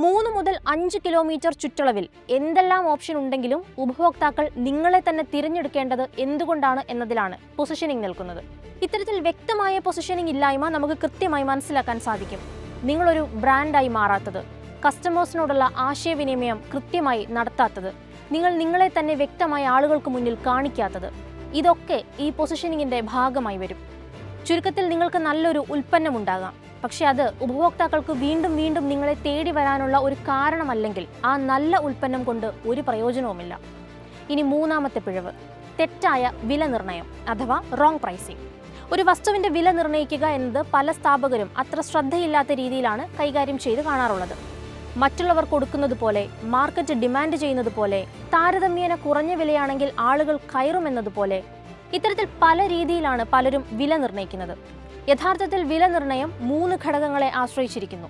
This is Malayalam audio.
3 മുതൽ 5 കിലോമീറ്റർ ചുറ്റളവിൽ എന്തെല്ലാം ഓപ്ഷൻ ഉണ്ടെങ്കിലും ഉപഭോക്താക്കൾ നിങ്ങളെ തന്നെ തിരഞ്ഞെടുക്കേണ്ടത് എന്തുകൊണ്ടാണ് എന്നതിലാണ് പൊസിഷനിങ് നിൽക്കുന്നത്. ഇത്തരത്തിൽ വ്യക്തമായ പൊസിഷനിങ് ഇല്ലായ്മ നമുക്ക് കൃത്യമായി മനസ്സിലാക്കാൻ സാധിക്കും. നിങ്ങളൊരു ബ്രാൻഡായി മാറാത്തത്, കസ്റ്റമേഴ്സിനോടുള്ള ആശയവിനിമയം കൃത്യമായി നടത്താത്തത്, നിങ്ങൾ നിങ്ങളെ തന്നെ വ്യക്തമായ ആളുകൾക്ക് മുന്നിൽ കാണിക്കാത്തത്, ഇതൊക്കെ ഈ പൊസിഷനിങ്ങിന്റെ ഭാഗമായി വരും. ചുരുക്കത്തിൽ നിങ്ങൾക്ക് നല്ലൊരു ഉൽപ്പന്നമുണ്ടാകാം, പക്ഷെ അത് ഉപഭോക്താക്കൾക്ക് വീണ്ടും വീണ്ടും നിങ്ങളെ തേടി വരാനുള്ള ഒരു കാരണമല്ലെങ്കിൽ ആ നല്ല ഉൽപ്പന്നം കൊണ്ട് ഒരു പ്രയോജനവുമില്ല. ഇനി മൂന്നാമത്തെ പിഴവ്, തെറ്റായ വില നിർണ്ണയം അഥവാ റോങ് പ്രൈസിംഗ്. ഒരു വസ്തുവിൻ്റെ വില നിർണ്ണയിക്കുക എന്നത് പല സ്ഥാപകരും അത്ര ശ്രദ്ധയില്ലാത്ത രീതിയിലാണ് കൈകാര്യം ചെയ്ത് കാണാറുള്ളത്. മറ്റുള്ളവർ കൊടുക്കുന്നത് പോലെ, മാർക്കറ്റ് ഡിമാൻഡ് ചെയ്യുന്നത് പോലെ, താരതമ്യേന കുറഞ്ഞ വിലയാണെങ്കിൽ ആളുകൾ കയറുമെന്നതുപോലെ, ഇത്തരത്തിൽ പല രീതിയിലാണ് പലരും വില നിർണ്ണയിക്കുന്നത്. യഥാർത്ഥത്തിൽ വില നിർണ്ണയം 3 ഘടകങ്ങളെ ആശ്രയിച്ചിരിക്കുന്നു.